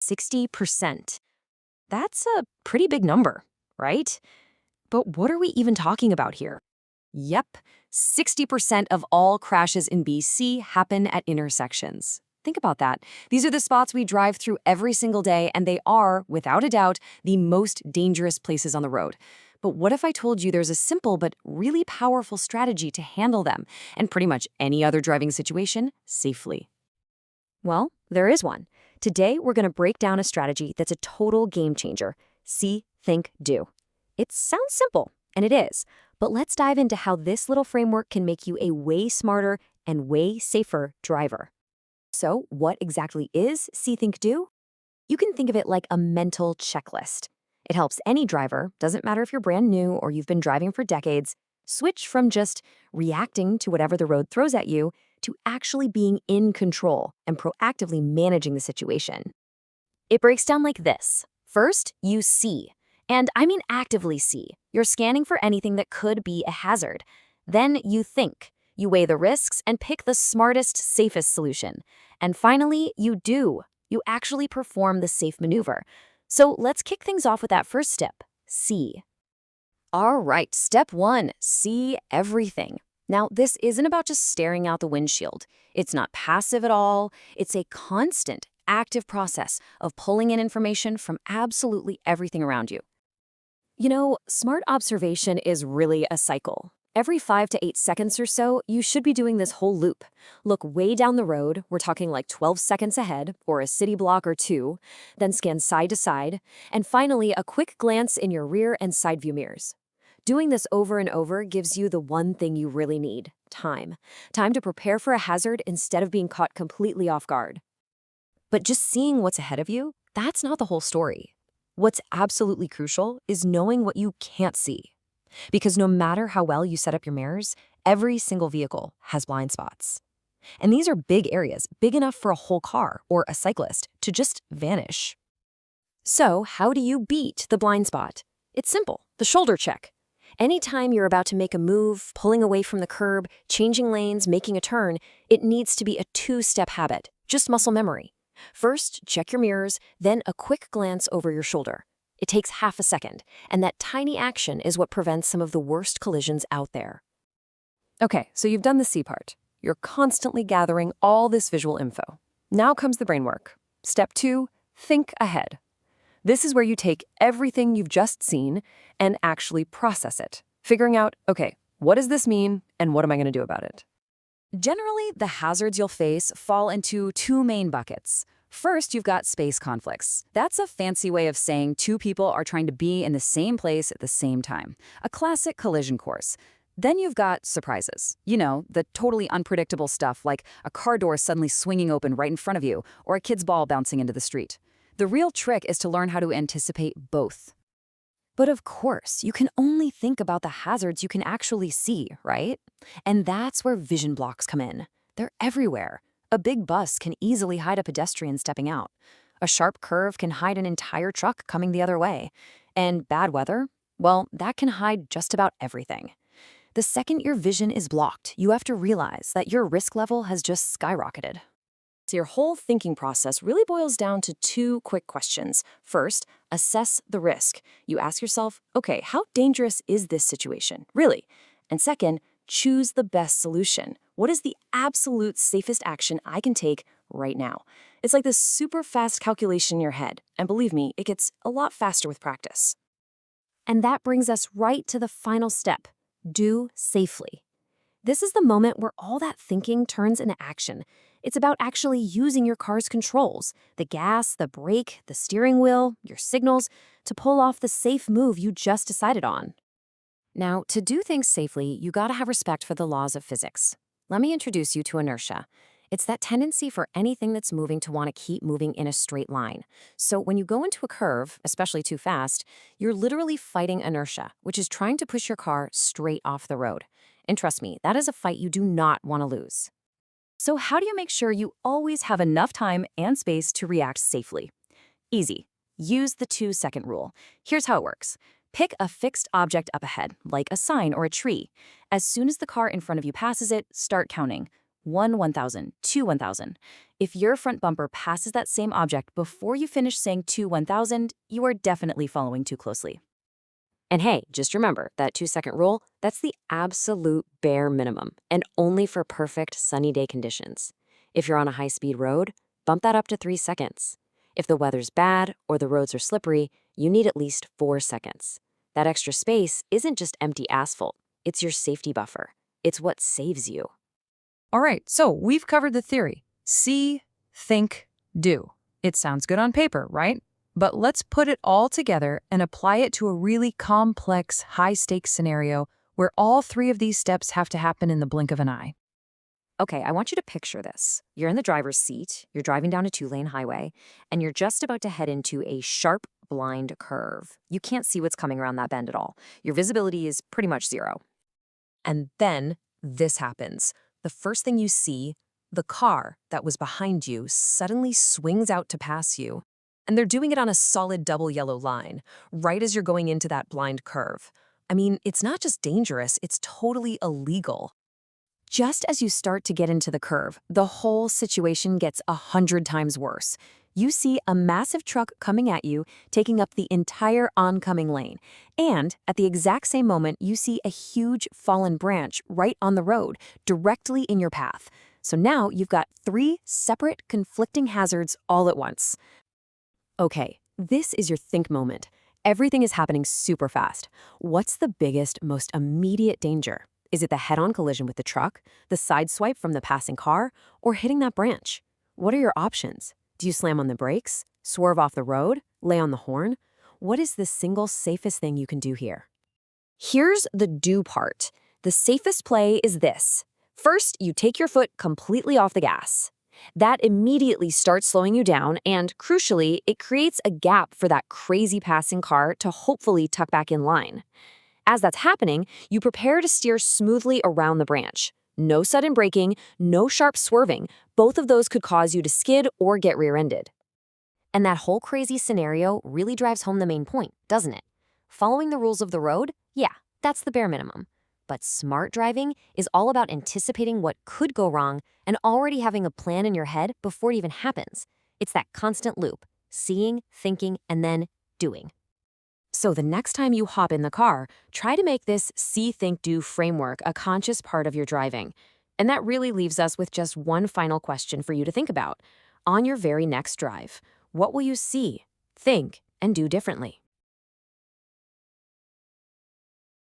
60%. That's a pretty big number, right? But what are we even talking about here? Yep, 60% of all crashes in BC happen at intersections. Think about that. These are the spots we drive through every single day, and they are, without a doubt, the most dangerous places on the road. But what if I told you there's a simple but really powerful strategy to handle them and pretty much any other driving situation safely? Well, there is one. Today, we're going to break down a strategy that's a total game changer. See, think, do. It sounds simple, and it is. But let's dive into how this little framework can make you a way smarter and way safer driver. So, what exactly is See, Think, Do? You can think of it like a mental checklist. It helps any driver, doesn't matter if you're brand new or you've been driving for decades, switch from just reacting to whatever the road throws at you to actually being in control and proactively managing the situation. It breaks down like this. First, you see. And I mean actively see. You're scanning for anything that could be a hazard. Then you think. You weigh the risks and pick the smartest, safest solution. And finally, you do. You actually perform the safe maneuver. So let's kick things off with that first step, see. All right, step one, see everything. Now, this isn't about just staring out the windshield. It's not passive at all. It's a constant, active process of pulling in information from absolutely everything around you. You know, smart observation is really a cycle. Every 5 to 8 seconds or so, you should be doing this whole loop. Look way down the road, we're talking like 12 seconds ahead, or a city block or two, then scan side to side, and finally a quick glance in your rear and side view mirrors. Doing this over and over gives you the one thing you really need, time. Time to prepare for a hazard instead of being caught completely off guard. But just seeing what's ahead of you, that's not the whole story. What's absolutely crucial is knowing what you can't see. Because no matter how well you set up your mirrors, every single vehicle has blind spots. And these are big areas, big enough for a whole car or a cyclist to just vanish. So how do you beat the blind spot? It's simple, the shoulder check. Anytime you're about to make a move, pulling away from the curb, changing lanes, making a turn, it needs to be a two-step habit, just muscle memory. First, check your mirrors, then a quick glance over your shoulder. It takes half a second, and that tiny action is what prevents some of the worst collisions out there. Okay, so you've done the see part. You're constantly gathering all this visual info. Now comes the brain work. Step 2, think ahead. This is where you take everything you've just seen and actually process it, figuring out, okay, what does this mean and what am I going to do about it? Generally, the hazards you'll face fall into two main buckets. First, you've got space conflicts. That's a fancy way of saying two people are trying to be in the same place at the same time. A classic collision course. Then you've got surprises. You know, the totally unpredictable stuff like a car door suddenly swinging open right in front of you or a kid's ball bouncing into the street. The real trick is to learn how to anticipate both. But of course, you can only think about the hazards you can actually see, right? And that's where vision blocks come in. They're everywhere. A big bus can easily hide a pedestrian stepping out. A sharp curve can hide an entire truck coming the other way. And bad weather? Well, that can hide just about everything. The second your vision is blocked, you have to realize that your risk level has just skyrocketed. So your whole thinking process really boils down to two quick questions. First, assess the risk. You ask yourself, okay, how dangerous is this situation, really? And second, choose the best solution. What is the absolute safest action I can take right now? It's like this super fast calculation in your head. And believe me, it gets a lot faster with practice. And that brings us right to the final step, do safely. This is the moment where all that thinking turns into action. It's about actually using your car's controls, the gas, the brake, the steering wheel, your signals, to pull off the safe move you just decided on. Now, to do things safely, you gotta have respect for the laws of physics. Let me introduce you to inertia. It's that tendency for anything that's moving to want to keep moving in a straight line. So when you go into a curve, especially too fast, you're literally fighting inertia, which is trying to push your car straight off the road. And trust me, that is a fight you do not want to lose. So how do you make sure you always have enough time and space to react safely? Easy. Use the 2-second rule. Here's how it works. Pick a fixed object up ahead, like a sign or a tree. As soon as the car in front of you passes it, start counting. 1 1000, 2 1000. If your front bumper passes that same object before you finish saying 2 1000, you are definitely following too closely. And hey, just remember that 2-second rule, that's the absolute bare minimum and only for perfect sunny day conditions. If you're on a high-speed road, bump that up to 3 seconds. If the weather's bad or the roads are slippery, you need at least 4 seconds. That extra space isn't just empty asphalt, it's your safety buffer. It's what saves you. All right, so we've covered the theory. See, think, do. It sounds good on paper, right? But let's put it all together and apply it to a really complex, high-stakes scenario where all 3 of these steps have to happen in the blink of an eye. Okay, I want you to picture this. You're in the driver's seat, you're driving down a 2-lane highway, and you're just about to head into a sharp, blind curve. You can't see what's coming around that bend at all. Your visibility is pretty much 0. And then this happens. The first thing you see, the car that was behind you suddenly swings out to pass you. And they're doing it on a solid double yellow line, right as you're going into that blind curve. I mean, it's not just dangerous, it's totally illegal. Just as you start to get into the curve, the whole situation gets 100 times worse. You see a massive truck coming at you, taking up the entire oncoming lane. And at the exact same moment, you see a huge fallen branch right on the road, directly in your path. So now you've got 3 separate, conflicting hazards all at once. Okay, this is your think moment. Everything is happening super fast. What's the biggest, most immediate danger? Is it the head-on collision with the truck, the side swipe from the passing car, or hitting that branch? What are your options? Do you slam on the brakes, swerve off the road, lay on the horn? What is the single safest thing you can do here? Here's the do part. The safest play is this. First, you take your foot completely off the gas. That immediately starts slowing you down, and crucially, it creates a gap for that crazy passing car to hopefully tuck back in line. As that's happening, you prepare to steer smoothly around the branch. No sudden braking, no sharp swerving. Both of those could cause you to skid or get rear-ended. And that whole crazy scenario really drives home the main point, doesn't it? Following the rules of the road? Yeah, that's the bare minimum. But smart driving is all about anticipating what could go wrong and already having a plan in your head before it even happens. It's that constant loop, seeing, thinking, and then doing. So the next time you hop in the car, try to make this see, think, do framework a conscious part of your driving. And that really leaves us with just one final question for you to think about. On your very next drive, what will you see, think, and do differently?